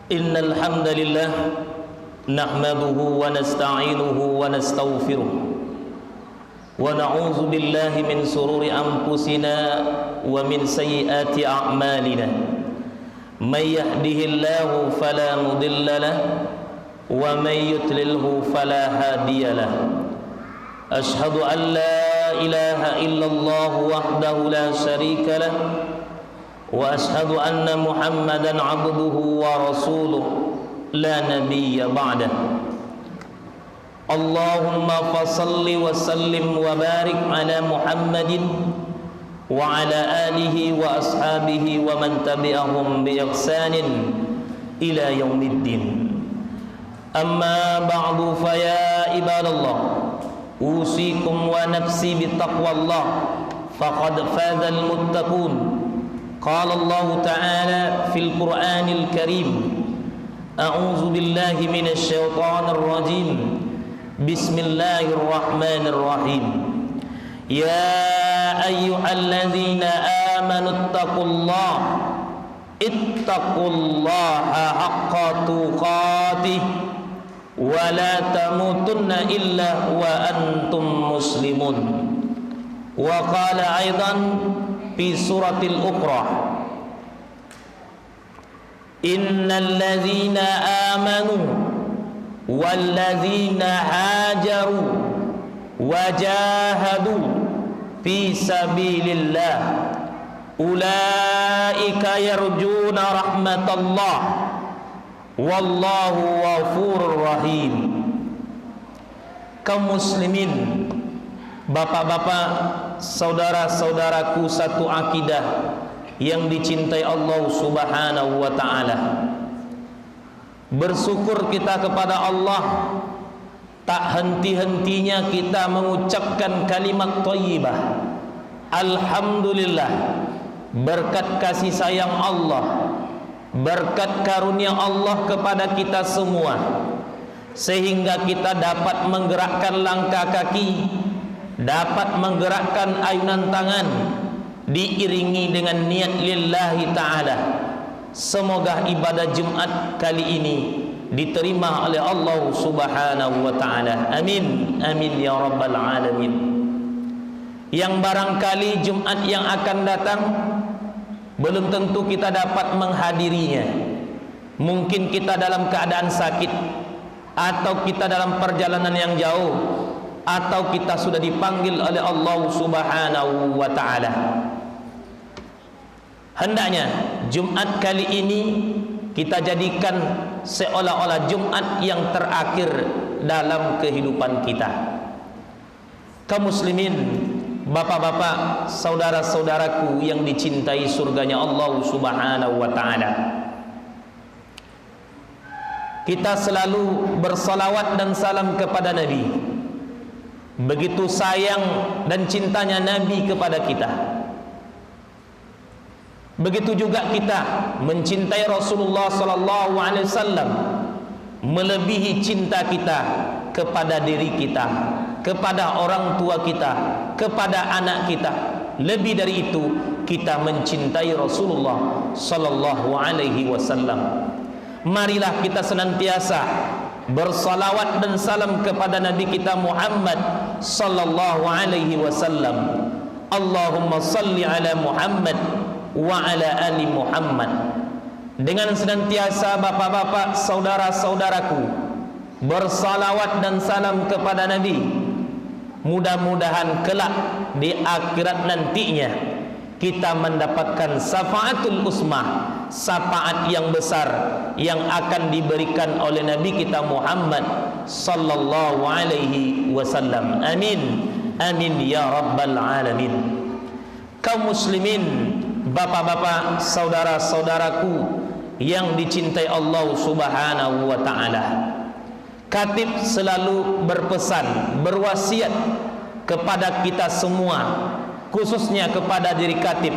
Innal hamdalillah nahmaduhu wa nasta'inuhu wa nastaghfiruh wa na'udzu billahi min sururi anfusina wa min sayyiati a'malina. May yahdihillahu fala mudilla lahu wa may yudlilhu fala hadiya lahu. Ashhadu an la ilaha illallah wahdahu la syarika lahu wa ashhadu anna Muhammadan abduhu wa rasuluh la nabiyya ba'dah. Allahumma fasalli wa sallim wa barik ala Muhammadin wa ala alihi wa ashabihi wa man tabi'ahum bi ihsanin ila yaumiddin. Amma ba'du, fa ya ibadallah, usikum wa nafsi bittaqwallah faqad fazal muttaqun. Qala Allah Ta'ala fil Qur'anil Karim, a'udzu billahi minasy syaithanir rajim. Bismillahirrahmanirrahim. Ya ayyuhalladzina amanu ittaqullaha haqqa tuqatih wa la tamutunna illa wa antum muslimun. Wa qala aidan fi suratil Uqra, innal ladzina amanu wal ladzina hajaru wajahadu fi sabilillah ulaika yarjuna rahmatallah wallahu ghafurur rahim. Kaum muslimin, bapak-bapak, saudara-saudaraku satu akidah yang dicintai Allah Subhanahu wa ta'ala, bersyukur kita kepada Allah. Tak henti-hentinya kita mengucapkan kalimat thayyibah alhamdulillah, berkat kasih sayang Allah, berkat karunia Allah kepada kita semua, sehingga kita dapat menggerakkan langkah kaki, dapat menggerakkan ayunan tangan, diiringi dengan niat lillahi ta'ala. Semoga ibadah Jumat kali ini diterima oleh Allah Subhanahu wa ta'ala. Amin, amin ya rabbal alamin. Yang barangkali Jumat yang akan datang belum tentu kita dapat menghadirinya. Mungkin kita dalam keadaan sakit, atau kita dalam perjalanan yang jauh, atau kita sudah dipanggil oleh Allah Subhanahu wa ta'ala. Hendaknya Jumat kali ini kita jadikan seolah-olah Jumat yang terakhir dalam kehidupan kita. Kaum muslimin, bapak-bapak, saudara-saudaraku yang dicintai surganya Allah Subhanahu wa ta'ala, kita selalu bersalawat dan salam kepada Nabi. Begitu sayang dan cintanya Nabi kepada kita, begitu juga kita mencintai Rasulullah sallallahu alaihi wasallam melebihi cinta kita kepada diri kita, kepada orang tua kita, kepada anak kita. Lebih dari itu, kita mencintai Rasulullah sallallahu alaihi wasallam. Marilah kita senantiasa bersalawat dan salam kepada Nabi kita Muhammad sallallahu alaihi wasallam. Allahumma salli ala Muhammad wa ala ali Muhammad. Dengan senantiasa bapak-bapak, saudara-saudaraku bersalawat dan salam kepada Nabi, mudah-mudahan kelak di akhirat nantinya kita mendapatkan syafaatul usmah, syafaat yang besar yang akan diberikan oleh Nabi kita Muhammad sallallahu alaihi wasallam. Amin, amin ya rabbal alamin. Kaum muslimin, bapak-bapak, saudara-saudaraku yang dicintai Allah Subhanahu wa ta'ala, Khatib selalu berpesan, berwasiat kepada kita semua, khususnya kepada diri Khatib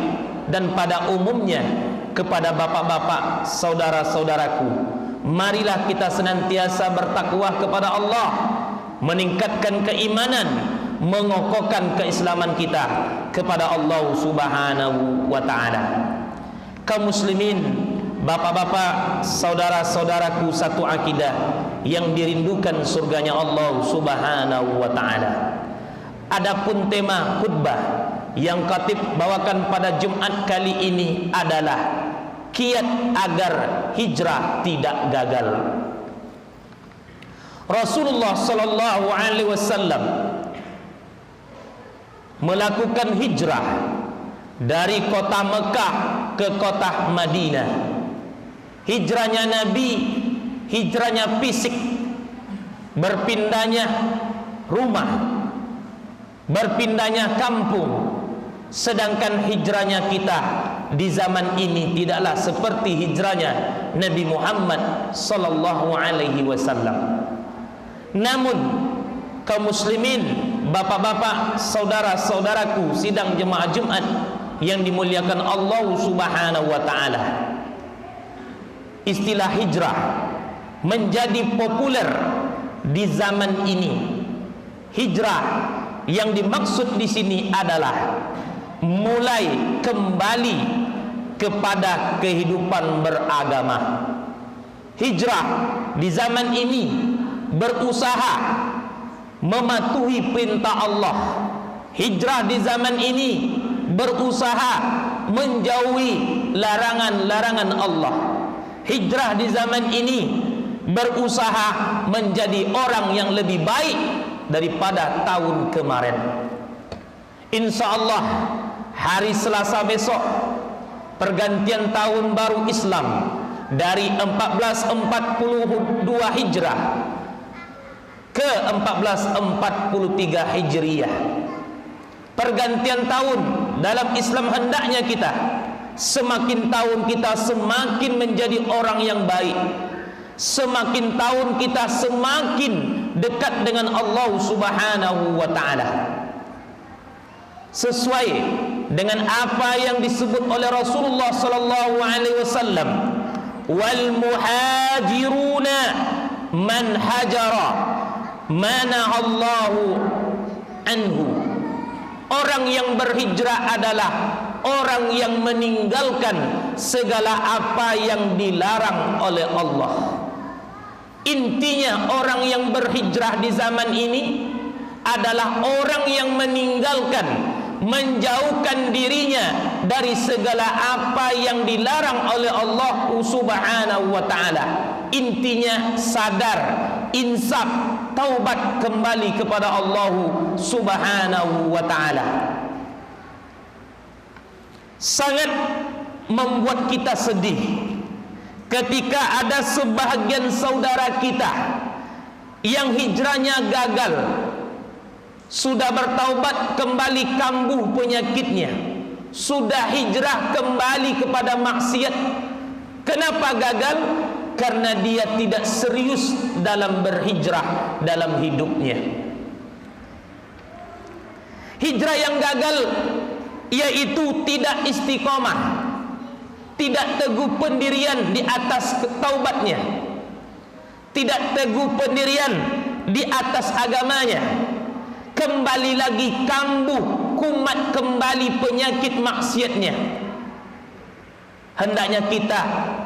dan pada umumnya kepada bapak-bapak, saudara-saudaraku. Marilah kita senantiasa bertakwa kepada Allah, meningkatkan keimanan, mengokohkan keislaman kita kepada Allah Subhanahu wa ta'ala. Kaum muslimin, bapak-bapak, saudara-saudaraku satu akidah yang dirindukan surganya Allah Subhanahu wa taala. Adapun tema khutbah yang khatib bawakan pada Jumat kali ini adalah kiat agar hijrah tidak gagal. Rasulullah sallallahu alaihi wasallam melakukan hijrah dari kota Mekah ke kota Madinah. Hijrahnya Nabi, hijrahnya fisik, berpindahnya rumah, berpindahnya kampung. Sedangkan hijrahnya kita di zaman ini tidaklah seperti hijrahnya Nabi Muhammad sallallahu alaihi wasallam. Namun kaum muslimin, bapak-bapak, saudara-saudaraku sidang jemaah Jumat yang dimuliakan Allah Subhanahu wa taala, istilah hijrah menjadi populer di zaman ini. Hijrah yang dimaksud di sini adalah mulai kembali kepada kehidupan beragama. Hijrah di zaman ini berusaha mematuhi perintah Allah. Hijrah di zaman ini berusaha menjauhi larangan-larangan Allah. Hijrah di zaman ini berusaha menjadi orang yang lebih baik daripada tahun kemarin. Insya Allah hari Selasa besok, pergantian tahun baru Islam dari 1442 Hijrah ke 1443 Hijriyah. Pergantian tahun dalam Islam hendaknya kita semakin tahun kita semakin menjadi orang yang baik. Semakin tahun kita semakin dekat dengan Allah Subhanahu wa taala. Sesuai dengan apa yang disebut oleh Rasulullah sallallahu alaihi wasallam, wal muhajiruna man hajara manahallahu anhu. Orang yang berhijrah adalah orang yang meninggalkan segala apa yang dilarang oleh Allah. Intinya orang yang berhijrah di zaman ini adalah orang yang meninggalkan, menjauhkan dirinya dari segala apa yang dilarang oleh Allah Subhanahu wa taala. Intinya sadar, insaf, taubat kembali kepada Allah Subhanahu wa taala. Sangat membuat kita sedih ketika ada sebahagian saudara kita yang hijrahnya gagal, sudah bertaubat kembali kambuh penyakitnya, sudah hijrah kembali kepada maksiat. Kenapa gagal? Karena dia tidak serius dalam berhijrah dalam hidupnya. Hijrah yang gagal yaitu tidak istiqomah, tidak teguh pendirian di atas taubatnya, tidak teguh pendirian di atas agamanya, kembali lagi kambuh, kumat kembali penyakit maksiatnya. Hendaknya kita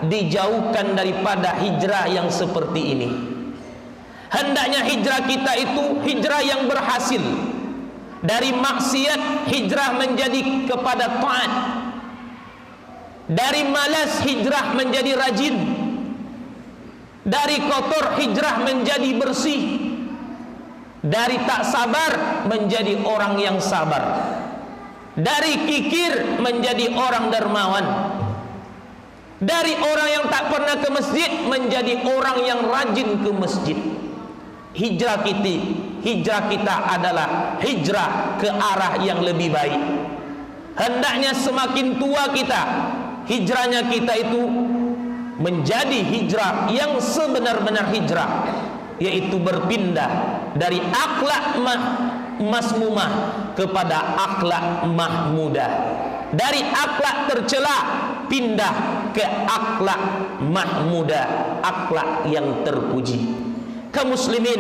dijauhkan daripada hijrah yang seperti ini. Hendaknya hijrah kita itu hijrah yang berhasil. Dari maksiat hijrah menjadi kepada taat. Dari malas hijrah menjadi rajin. Dari kotor hijrah menjadi bersih. Dari tak sabar menjadi orang yang sabar. Dari kikir menjadi orang dermawan. Dari orang yang tak pernah ke masjid menjadi orang yang rajin ke masjid. Hijrah kita adalah hijrah ke arah yang lebih baik. Hendaknya semakin tua kita, hijrahnya kita itu menjadi hijrah yang sebenar-benar hijrah, yaitu berpindah dari akhlak masmumah kepada akhlak mahmudah, dari akhlak tercela pindah ke akhlak mahmudah, akhlak yang terpuji. Kaum muslimin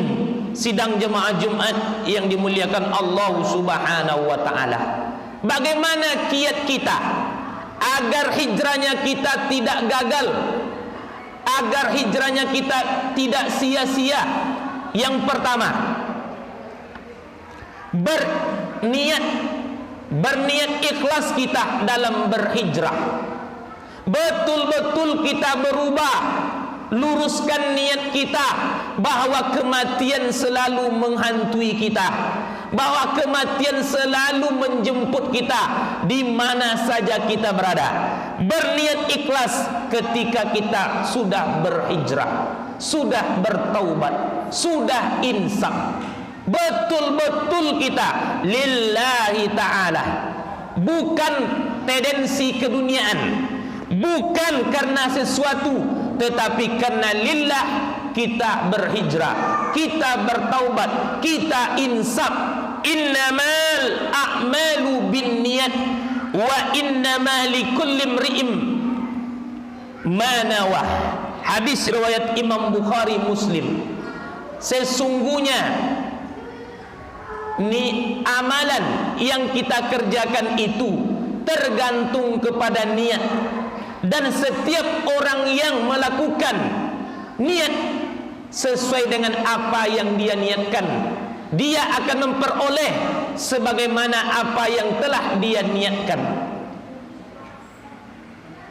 sidang jemaah Jumat yang dimuliakan Allah Subhanahu wa taala, bagaimana kiat kita agar hijrahnya kita tidak gagal, agar hijrahnya kita tidak sia-sia. Yang pertama, berniat ikhlas kita dalam berhijrah. Betul-betul kita berubah, luruskan niat kita bahwa kematian selalu menghantui kita, bahwa kematian selalu menjemput kita di mana saja kita berada. Berniat ikhlas ketika kita sudah berhijrah, sudah bertaubat, sudah insaf. Betul-betul kita lillahi ta'ala, bukan tendensi keduniaan, bukan karena sesuatu, tetapi karena lillah kita berhijrah, kita bertaubat, kita insaf. Innamal a'malu binniyat wa innama likulli imri'in ma nawah. Hadis riwayat Imam Bukhari Muslim. Sesungguhnya amalan yang kita kerjakan itu tergantung kepada niat, dan setiap orang yang melakukan niat sesuai dengan apa yang dia niatkan, dia akan memperoleh sebagaimana apa yang telah dia niatkan,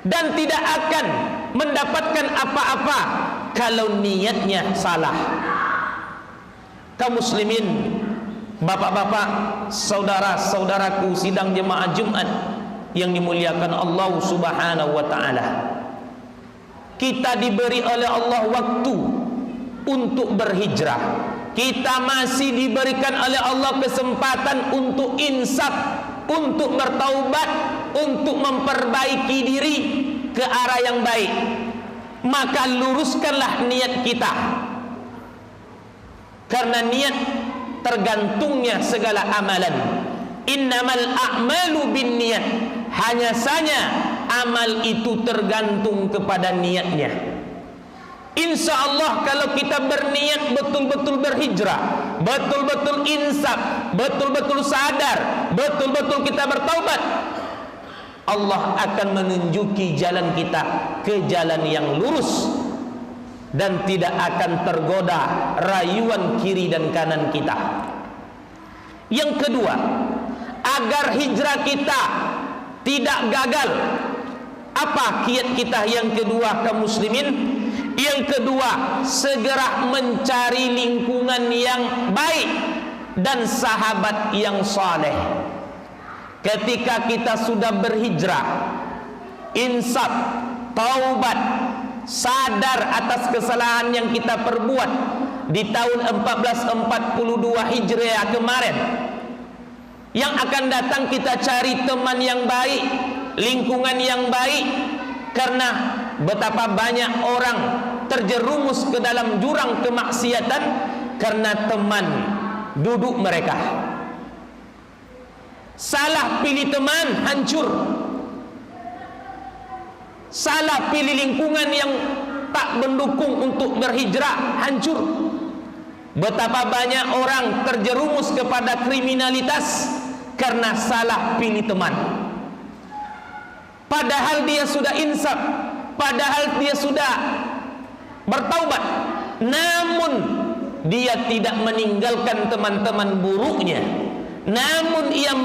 dan tidak akan mendapatkan apa-apa kalau niatnya salah. Kaum muslimin, bapak-bapak, saudara-saudaraku sidang jemaah Jumat yang dimuliakan Allah Subhanahu wa ta'ala, kita diberi oleh Allah waktu untuk berhijrah. Kita masih diberikan oleh Allah kesempatan untuk insaf, untuk bertaubat, untuk memperbaiki diri ke arah yang baik. Maka luruskanlah niat kita, karena niat tergantungnya segala amalan. Innamal a'malu binniyat, hanya saja amal itu tergantung kepada niatnya. Insya Allah kalau kita berniat betul-betul berhijrah, betul-betul insaf, betul-betul sadar, betul-betul kita bertaubat, Allah akan menunjuki jalan kita ke jalan yang lurus, dan tidak akan tergoda rayuan kiri dan kanan kita. Yang kedua, agar hijrah kita tidak gagal, apa kiat kita yang kedua, kaum muslimin? Yang kedua, segera mencari lingkungan yang baik dan sahabat yang saleh. Ketika kita sudah berhijrah, insaf, taubat, sadar atas kesalahan yang kita perbuat di tahun 1442 Hijriah kemarin, yang akan datang kita cari teman yang baik, lingkungan yang baik, karena betapa banyak orang terjerumus ke dalam jurang kemaksiatan karena teman duduk mereka. Salah pilih teman, hancur. Salah pilih lingkungan yang tak mendukung untuk berhijrah, hancur. Betapa banyak orang terjerumus kepada kriminalitas karena salah pilih teman. Padahal dia sudah insaf, padahal dia sudah bertaubat, namun dia tidak meninggalkan teman-teman buruknya, namun ia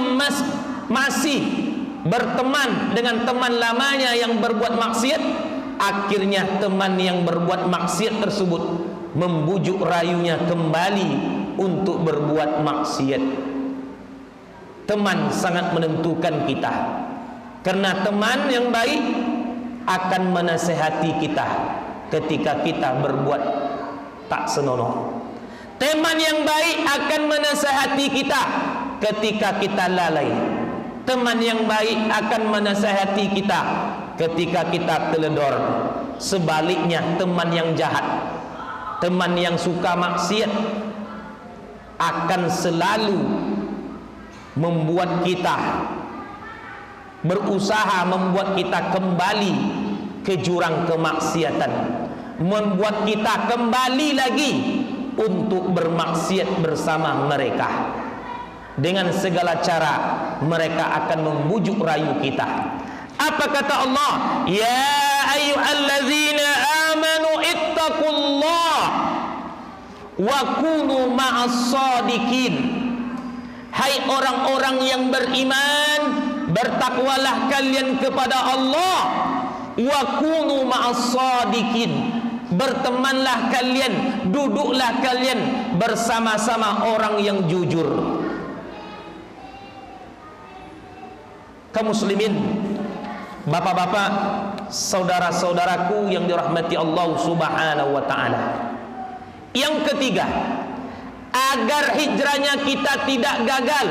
masih berteman dengan teman lamanya yang berbuat maksiat. Akhirnya teman yang berbuat maksiat tersebut membujuk rayunya kembali untuk berbuat maksiat. Teman sangat menentukan kita, karena teman yang baik akan menasehati kita ketika kita berbuat tak senonoh. Teman yang baik akan menasehati kita ketika kita lalai. Teman yang baik akan menasehati kita ketika kita teledor. Sebaliknya, teman yang jahat, teman yang suka maksiat akan selalu membuat kita berusaha, membuat kita kembali ke jurang kemaksiatan, membuat kita kembali lagi untuk bermaksiat bersama mereka. Dengan segala cara mereka akan membujuk rayu kita. Apa kata Allah? Ya ayyuhallazina amanu ittaqullah wa kunu ma'as shadiqin. Hai orang-orang yang beriman, bertakwalah kalian kepada Allah. Wa kunu ma'as shadiqin. Bertemanlah kalian, duduklah kalian bersama-sama orang yang jujur. Kaum muslimin, bapak-bapak, saudara-saudaraku yang dirahmati Allah Subhanahu wa taala. Yang ketiga, agar hijrahnya kita tidak gagal,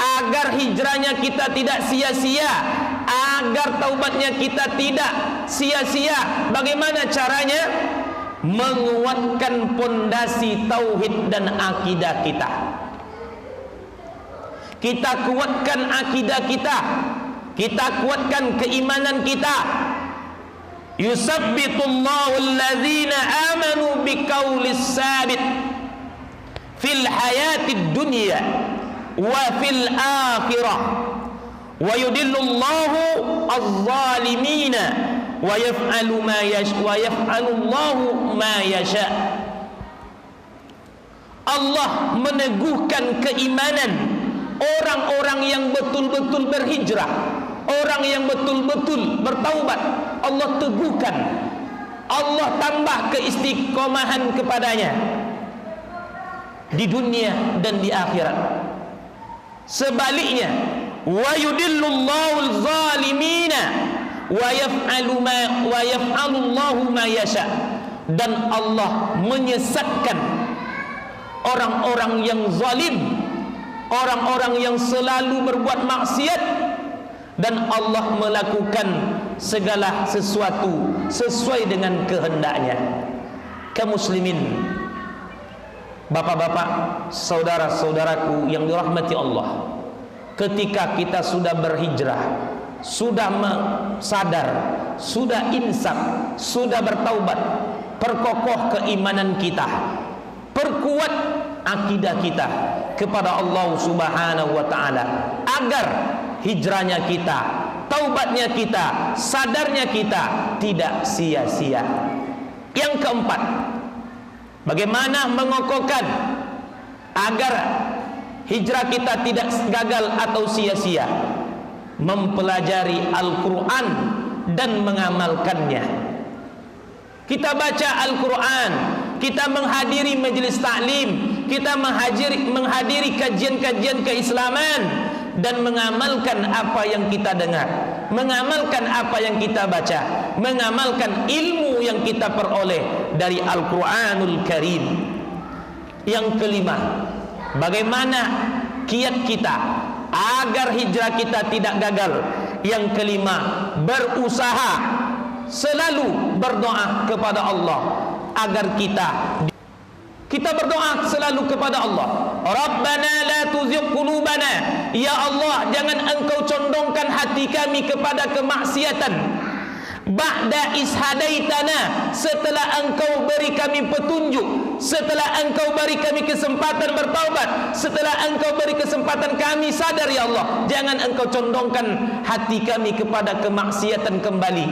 agar hijrahnya kita tidak sia-sia, agar taubatnya kita tidak sia-sia. Bagaimana caranya? Menguatkan pondasi tauhid dan akidah kita. Kita kuatkan akidah kita, kita kuatkan keimanan kita. Yusabbitullahu allazina amanu biqaulis sabit fil hayatid dunya wa fil akhirah wa yudillullahu az-zalimina wa yaf'alullahu ma yasha. Allah meneguhkan keimanan orang-orang yang betul-betul berhijrah, orang yang betul-betul bertaubat. Allah teguhkan, Allah tambah keistiqomahan kepadanya di dunia dan di akhirat. Sebaliknya, wa yudillullahu zalimina wa yaf'alullahu ma yasha. Dan Allah menyesatkan orang-orang yang zalim, orang-orang yang selalu berbuat maksiat, dan Allah melakukan segala sesuatu sesuai dengan kehendaknya. Kaum muslimin, bapak-bapak, saudara-saudaraku yang dirahmati Allah, ketika kita sudah berhijrah, sudah sadar, sudah insaf, sudah bertaubat, perkokoh keimanan kita, perkuat akidah kita kepada Allah Subhanahu wa taala, agar hijrahnya kita, taubatnya kita, sadarnya kita tidak sia-sia. Yang keempat, bagaimana mengokohkan agar hijrah kita tidak gagal atau sia-sia? Mempelajari Al-Quran dan mengamalkannya. Kita baca Al-Quran, kita menghadiri majelis taklim, kita menghadiri kajian-kajian keislaman, dan mengamalkan apa yang kita dengar, mengamalkan apa yang kita baca, mengamalkan ilmu yang kita peroleh dari Al-Quranul Karim. Yang kelima, bagaimana kiat kita agar hijrah kita tidak gagal? Yang kelima, berusaha, selalu berdoa kepada Allah agar kita berdoa selalu kepada Allah. Rabbana la tuzigh qulubana, ya Allah, jangan engkau condongkan hati kami kepada kemaksiatan. Ba'da is hadaitana, setelah engkau beri kami petunjuk, setelah engkau beri kami kesempatan bertaubat, setelah engkau beri kesempatan kami sadar, ya Allah, jangan engkau condongkan hati kami kepada kemaksiatan kembali.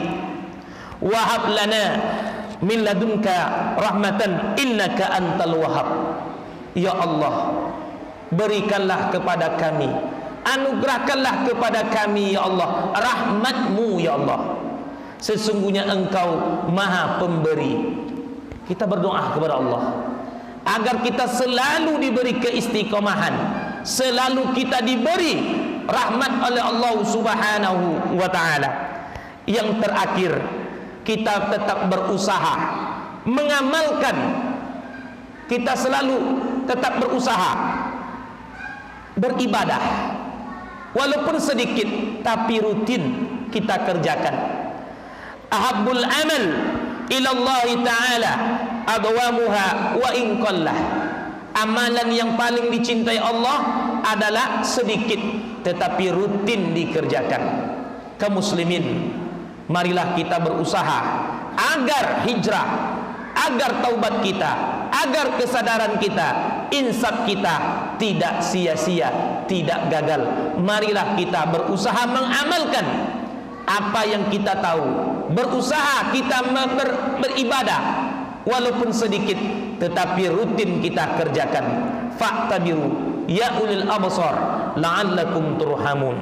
Wahab lana min ladunka rahmatan innaka antal wahhab. Ya Allah, berikanlah kepada kami, anugerahkanlah kepada kami, ya Allah, rahmatmu, ya Allah. Sesungguhnya engkau maha pemberi. Kita berdoa kepada Allah agar kita selalu diberi keistiqomahan, selalu kita diberi rahmat oleh Allah Subhanahu wa ta'ala. Yang terakhir, kita tetap berusaha mengamalkan, kita selalu tetap berusaha beribadah, walaupun sedikit tapi rutin kita kerjakan. Ahabbul amal ilallahi ta'ala adwamuha wa in qallah. Amalan yang paling dicintai Allah adalah sedikit tetapi rutin dikerjakan. Kaum muslimin, marilah kita berusaha agar hijrah, agar taubat kita, agar kesadaran kita, insaf kita tidak sia-sia, tidak gagal. Marilah kita berusaha mengamalkan apa yang kita tahu, berusaha kita beribadah walaupun sedikit, tetapi rutin kita kerjakan. Fa'tabiru ya ulil absar la'allakum turhamun.